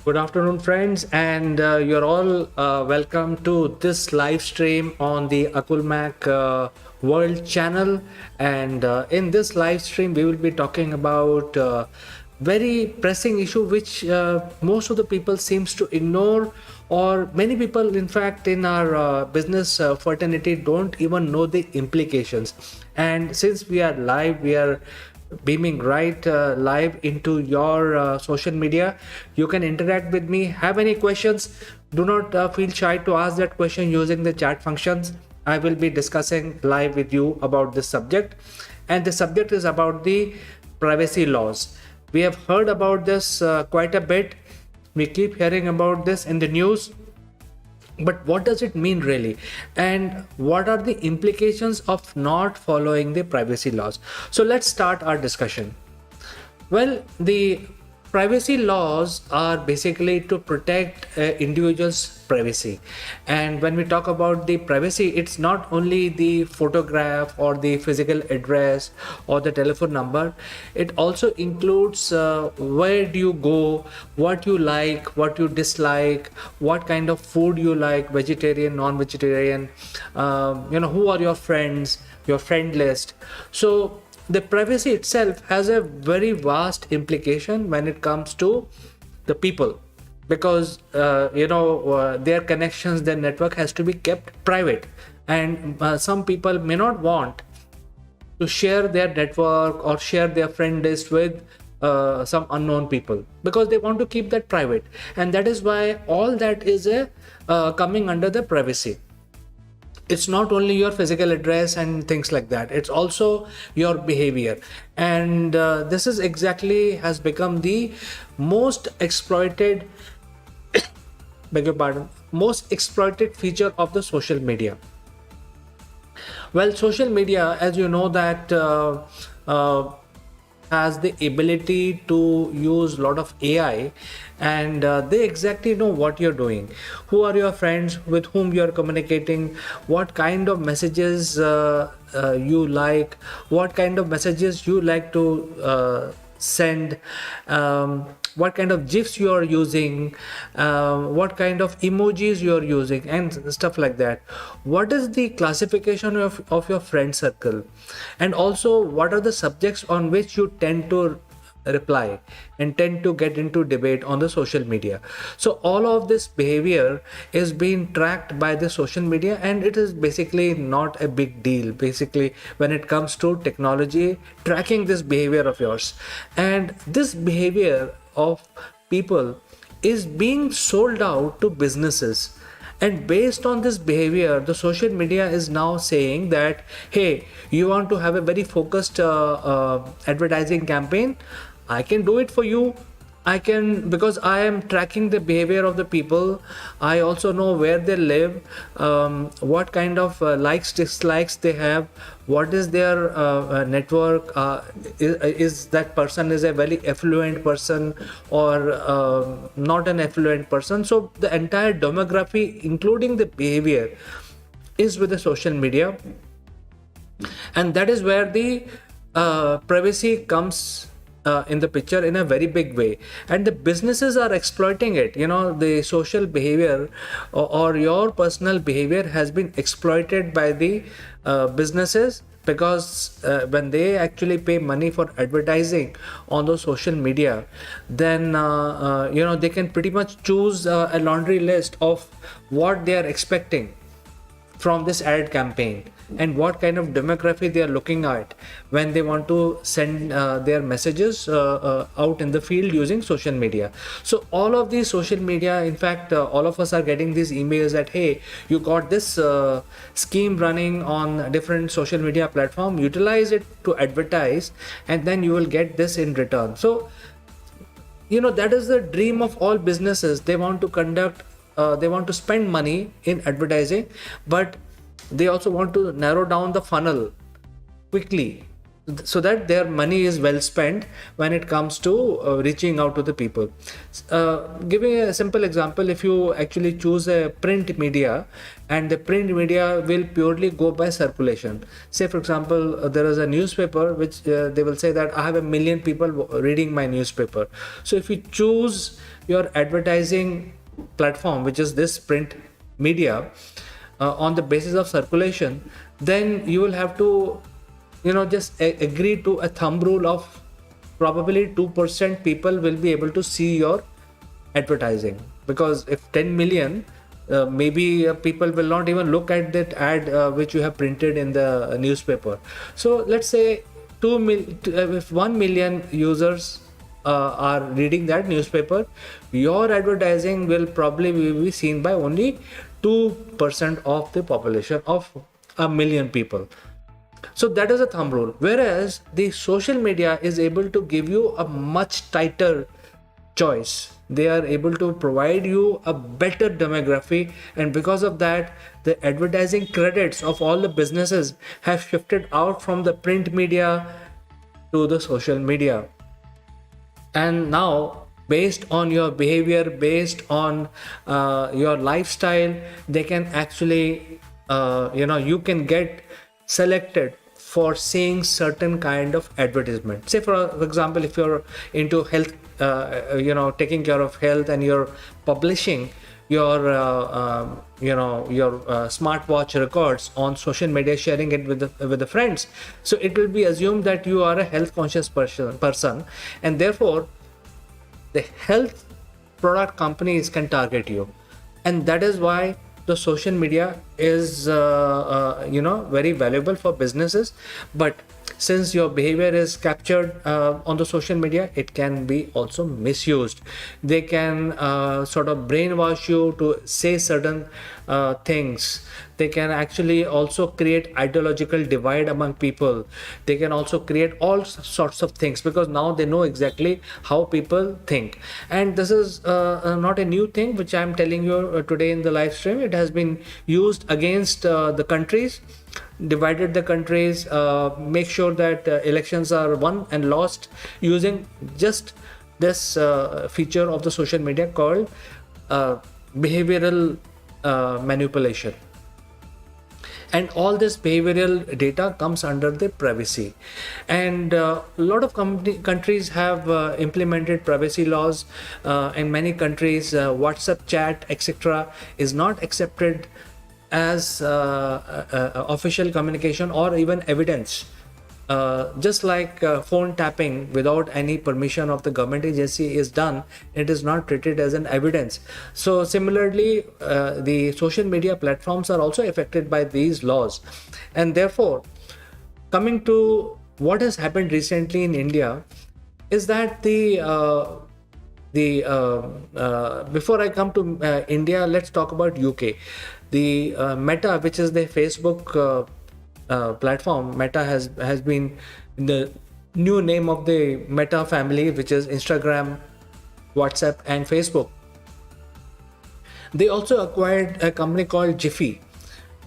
Good afternoon, friends, and you're all welcome to this live stream on the Akulmach World Channel. And in this live stream, we will be talking about very pressing issue which most of the people seems to ignore, or many people, in fact, in our business fraternity, don't even know the implications. And since we are live, we are beaming right live into your social media. You can interact with me, have any questions, do not feel shy to ask that question using the chat functions. I will be discussing live with you about this subject, and the subject is about the privacy laws. We have heard about this quite a bit. We keep hearing about this in the news, but what does it mean really, and what are the implications of not following the privacy laws? So let's start our discussion. Well, the privacy laws are basically to protect individuals' privacy. And when we talk about the privacy, it's not only the photograph or the physical address or the telephone number. It also includes where do you go, what you like, what you dislike, what kind of food you like, vegetarian, non-vegetarian, who are your friends, your friend list. So the privacy itself has a very vast implication when it comes to the people, because their connections, their network has to be kept private, and some people may not want to share their network or share their friend list with some unknown people, because they want to keep that private, and that is why all that is a coming under the privacy. It's not only your physical address and things like that, it's also your behavior. And this is exactly has become the most exploited beg your pardon, most exploited feature of the social media. Well, social media, as you know, that uh, has the ability to use a lot of AI, and they exactly know what you're doing, who are your friends, with whom you're communicating, what kind of messages you like, what kind of messages you like to send, what kind of gifs you are using, what kind of emojis you are using, and stuff like that. What is the classification of your friend circle, and also what are the subjects on which you tend to reply and tend to get into debate on the social media. So all of this behavior is being tracked by the social media, and it is basically not a big deal basically when it comes to technology tracking this behavior of yours. And this behavior of people is being sold out to businesses, and based on this behavior, the social media is now saying that, hey, you want to have a very focused advertising campaign, I can do it for you. I can, because I am tracking the behavior of the people. I also know where they live, what kind of likes, dislikes they have, what is their network. Is that person is a very affluent person or not an affluent person? So the entire demography, including the behavior, is with the social media, and that is where the privacy comes in the picture in a very big way, and the businesses are exploiting it. The social behavior, or your personal behavior, has been exploited by the businesses, because when they actually pay money for advertising on the social media, then they can pretty much choose a laundry list of what they are expecting from this ad campaign, and what kind of demography they are looking at when they want to send their messages out in the field using social media. So all of these social media, in fact, all of us are getting these emails that, hey, you got this scheme running on different social media platform, utilize it to advertise, and then you will get this in return. So that is the dream of all businesses. They want to conduct, they want to spend money in advertising, but they also want to narrow down the funnel quickly, so that their money is well spent when it comes to reaching out to the people. Giving a simple example, if you actually choose a print media, and the print media will purely go by circulation. Say for example, there is a newspaper which they will say that I have 1 million people reading my newspaper. So if you choose your advertising platform, which is this print media, on the basis of circulation, then you will have to just agree to a thumb rule of probably 2% people will be able to see your advertising. Because if 10 million, maybe people will not even look at that ad which you have printed in the newspaper. So let's say if 1 million users are reading that newspaper, your advertising will probably be seen by only 2% of the population of 1 million people. So that is a thumb rule. Whereas the social media is able to give you a much tighter choice. They are able to provide you a better demography, and because of that, the advertising credits of all the businesses have shifted out from the print media to the social media. And now, based on your behavior, based on your lifestyle, they can actually you can get selected for seeing certain kind of advertisement. Say for example, if you're into health, taking care of health, and you're publishing your smartwatch records on social media, sharing it with the friends, so it will be assumed that you are a health conscious person, and therefore the health product companies can target you. And that is why the social media is very valuable for businesses. But since your behavior is captured on the social media, it can be also misused. They can sort of brainwash you to say certain things. They can actually also create ideological divide among people. They can also create all sorts of things, because now they know exactly how people think. And this is not a new thing which I'm telling you today in the live stream. It has been used against the countries, divided the countries, make sure that elections are won and lost using just this feature of the social media called behavioral manipulation. And all this behavioral data comes under the privacy. And a lot of countries have implemented privacy laws. In many countries, WhatsApp chat, etc., is not accepted as official communication or even evidence. Just like phone tapping without any permission of the government agency is done, it is not treated as an evidence. So similarly, the social media platforms are also affected by these laws. And therefore, coming to what has happened recently in India is that before I come to India, let's talk about UK. The Meta, which is the Facebook platform, Meta has been the new name of the Meta family, which is Instagram, WhatsApp, and Facebook. They also acquired a company called Jiffy.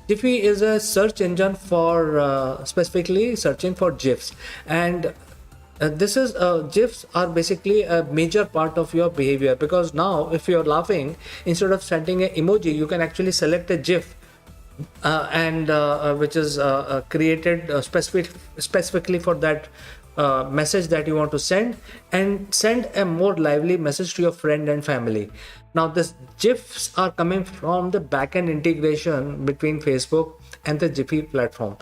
Jiffy is a search engine for specifically searching for GIFs, and this is GIFs are basically a major part of your behavior, because now if you're laughing, instead of sending an emoji, you can actually select a GIF which is created specifically for that message that you want to send, and send a more lively message to your friend and family. Now this GIFs are coming from the backend integration between Facebook and the Jiffy platform.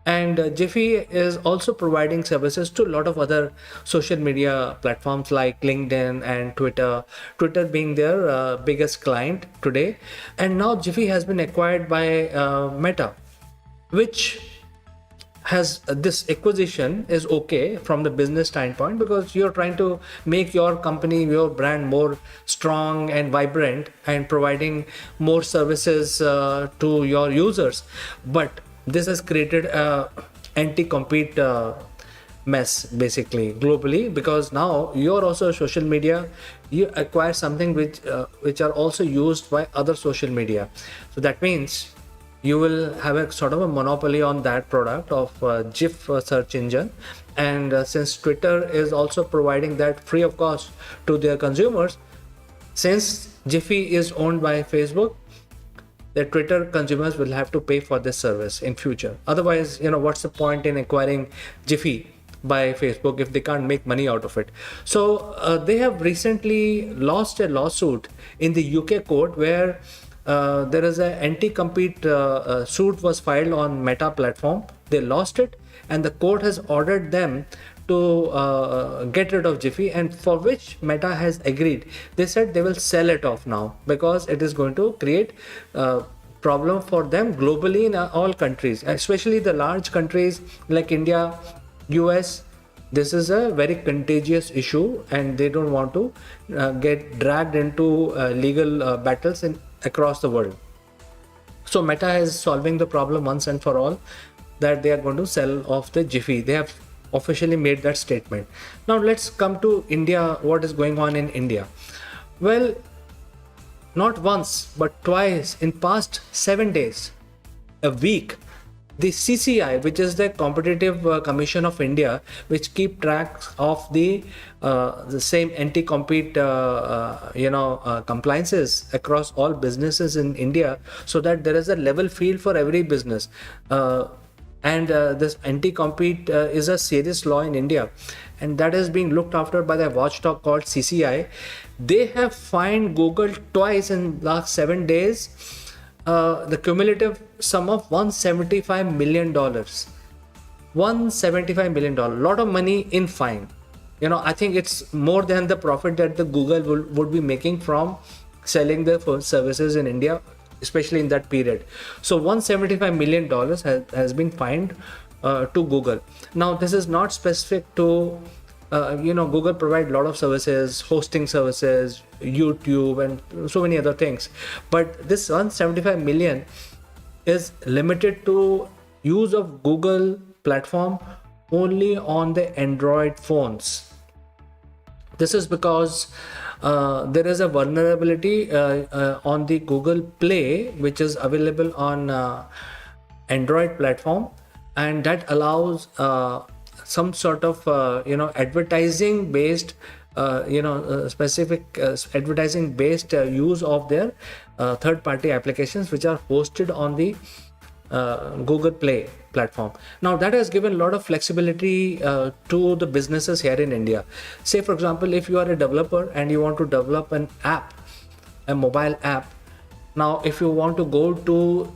And Jiffy is also providing services to a lot of other social media platforms like LinkedIn and Twitter being their biggest client today. And now Jiffy has been acquired by Meta, which has this acquisition is okay from the business standpoint, because you're trying to make your company, your brand more strong and vibrant, and providing more services to your users. But this has created a anti-compete mess basically globally, because now you're also social media, you acquire something which are also used by other social media. So that means you will have a sort of a monopoly on that product of GIF search engine, And since Twitter is also providing that free of cost to their consumers, since Jiffy is owned by Facebook, the Twitter consumers will have to pay for this service in future. Otherwise, what's the point in acquiring Jiffy by Facebook if they can't make money out of it? So they have recently lost a lawsuit in the UK court where there is an anti-compete suit was filed on Meta platform. They lost it, and the court has ordered them to get rid of Jiffy, and for which Meta has agreed. They said they will sell it off now because it is going to create problem for them globally in all countries, especially the large countries like India, US. This is a very contagious issue, and they don't want to get dragged into legal battles across the world. So Meta is solving the problem once and for all, that they are going to sell off the Jiffy. They have officially made that statement. Now let's come to India. What is going on in India? Well, not once but twice in past 7 days, a week, the CCI, which is the Competitive Commission of India, which keep track of the same anti-compete compliances across all businesses in India, so that there is a level field for every business. And this anti-compete is a serious law in India, and that is being looked after by the watchdog called CCI. They have fined Google twice in last 7 days, the cumulative sum of $175 million. $175 million, lot of money in fine. I think it's more than the profit that the Google would be making from selling the services in India, especially in that period. So $175 million has been fined to Google. Now this is not specific to Google provide a lot of services, hosting services, YouTube, and so many other things, but this 175 million is limited to use of Google platform only on the Android phones. This is because there is a vulnerability on the Google Play, which is available on Android platform, and that allows some sort of advertising based specific advertising based use of their third party applications which are hosted on the Google Play platform. Now that has given a lot of flexibility to the businesses here in India. Say for example, if you are a developer and you want to develop an app, a mobile app. Now if you want to go to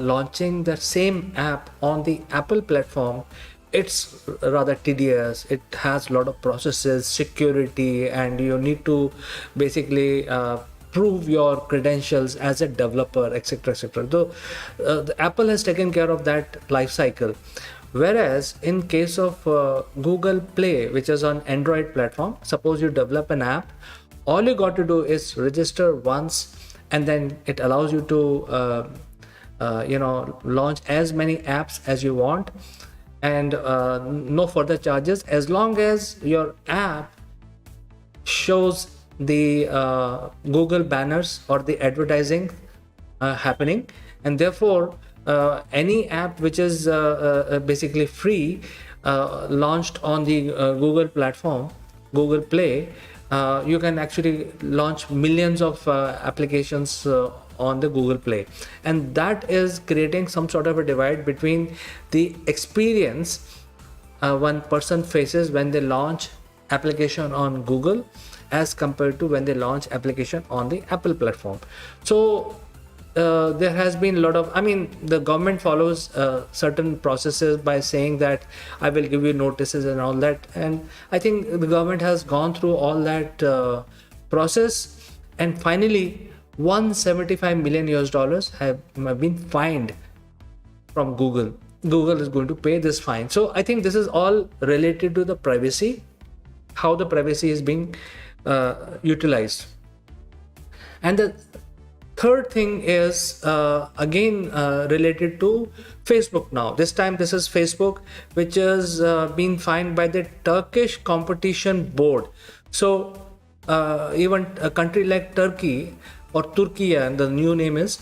launching the same app on the Apple platform, it's rather tedious. It has a lot of processes, security, and you need to basically prove your credentials as a developer, etc., etc. So the Apple has taken care of that life cycle. Whereas in case of Google Play, which is on Android platform, suppose you develop an app, all you got to do is register once, and then it allows you to launch as many apps as you want, and no further charges, as long as your app shows the Google banners or the advertising happening. And therefore any app which is basically free launched on the Google platform, Google Play, you can actually launch millions of applications on the Google Play, and that is creating some sort of a divide between the experience one person faces when they launch application on Google as compared to when they launch application on the Apple platform. So there has been a lot of, the government follows certain processes by saying that I will give you notices and all that, and I think the government has gone through all that process, and finally $175 million have been fined from Google. Google is going to pay this fine. So I think this is all related to the privacy, how the privacy is being utilized. And the third thing is again related to Facebook. Now this time this is Facebook, which is being fined by the Turkish Competition Board. So even a country like Turkey, or Turkey, and the new name is,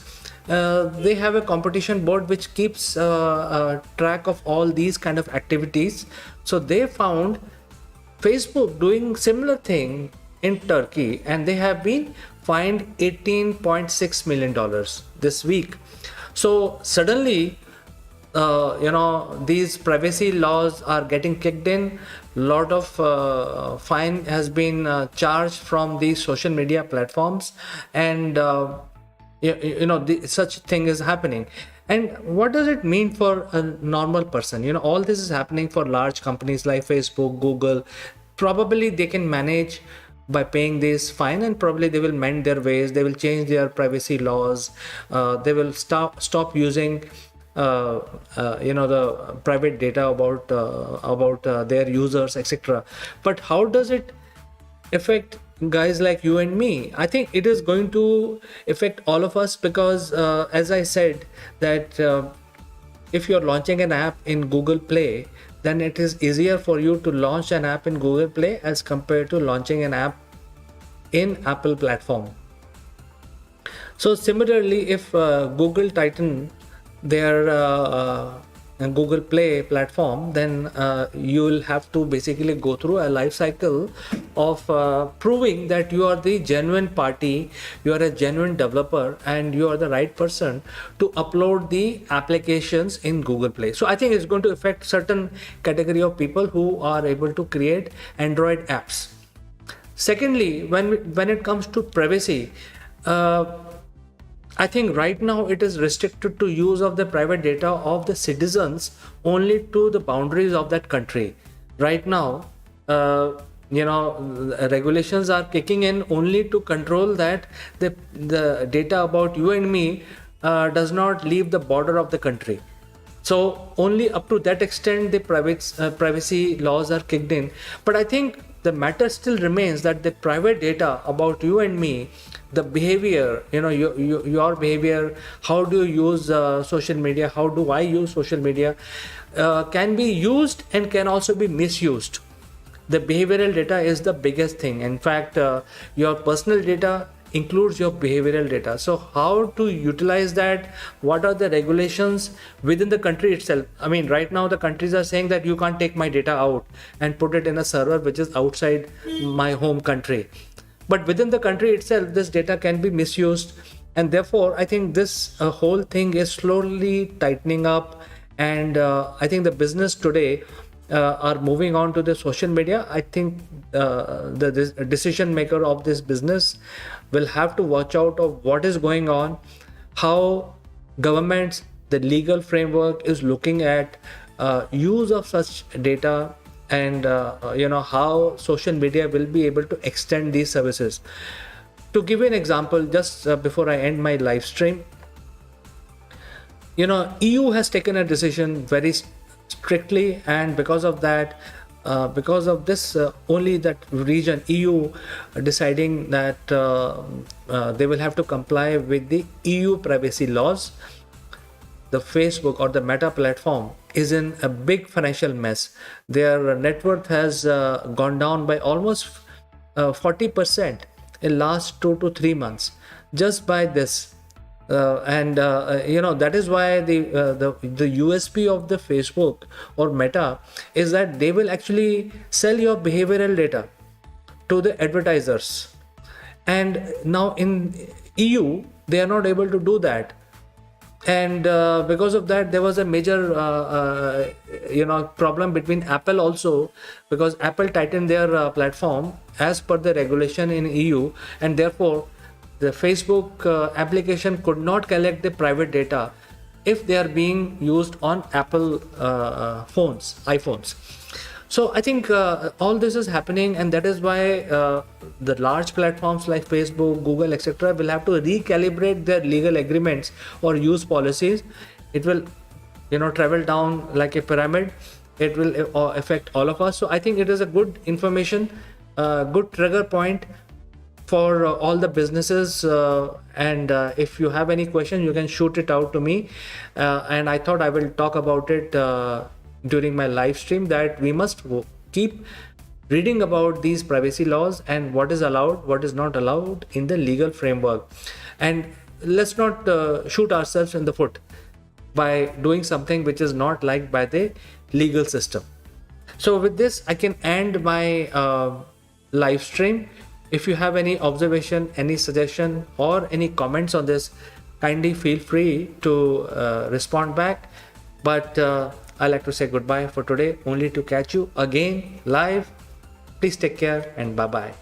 they have a competition board which keeps track of all these kind of activities. So they found Facebook doing similar thing in Turkey, and they have been fined $18.6 million this week. So suddenly, these privacy laws are getting kicked in. Lot of fine has been charged from these social media platforms, and such thing is happening. And what does it mean for a normal person? All this is happening for large companies like Facebook, Google. Probably they can manage by paying this fine, and probably they will mend their ways. They will change their privacy laws. They will stop using the private data about their users, etc. But how does it affect guys like you and me? I think it is going to affect all of us, because as I said that if you're launching an app in Google Play, then it is easier for you to launch an app in Google Play as compared to launching an app in Apple platform. So similarly, if Google tighten their Google Play platform, then you will have to basically go through a life cycle of proving that you are the genuine party, you are a genuine developer, and you are the right person to upload the applications in Google Play. So I think it's going to affect certain category of people who are able to create Android apps. Secondly, when it comes to privacy, I think right now it is restricted to use of the private data of the citizens only to the boundaries of that country. Right now, regulations are kicking in only to control that the data about you and me does not leave the border of the country. So only up to that extent the privacy laws are kicked in. But I think the matter still remains that the private data about you and me, the behavior, your behavior, how do you use social media, how do I use social media, can be used and can also be misused. The behavioral data is the biggest thing. In fact, your personal data includes your behavioral data. So how to utilize that? What are the regulations within the country itself? I mean, right now the countries are saying that you can't take my data out and put it in a server which is outside my home country. But within the country itself, this data can be misused. And therefore, I think this whole thing is slowly tightening up. And I think the business today are moving on to the social media. I think the decision maker of this business will have to watch out of what is going on, how governments, the legal framework is looking at use of such data, and how social media will be able to extend these services. To give you an example, just before I end my live stream, EU has taken a decision very strictly, and because of that, because of this, only that region EU deciding that they will have to comply with the EU privacy laws. The Facebook or the Meta platform is in a big financial mess. Their net worth has gone down by almost 40% in last 2 to 3 months just by this. That is why the USP of the Facebook or Meta is that they will actually sell your behavioral data to the advertisers. And now in EU, they are not able to do that. And because of that, there was a major problem between Apple also, because Apple tightened their platform as per the regulation in EU, and therefore the Facebook application could not collect the private data if they are being used on Apple iPhones. So I think all this is happening, and that is why the large platforms like Facebook, Google, etc. will have to recalibrate their legal agreements or use policies. It will, travel down like a pyramid. It will affect all of us. So I think it is a good information, good trigger point for all the businesses. And if you have any question, you can shoot it out to me. And I thought I will talk about it during my live stream, that we must keep reading about these privacy laws and what is allowed, what is not allowed in the legal framework. And let's not shoot ourselves in the foot by doing something which is not liked by the legal system. So with this, I can end my live stream. If you have any observation, any suggestion, or any comments on this, kindly feel free to respond back. But I like to say goodbye for today, only to catch you again live. Please take care and bye bye.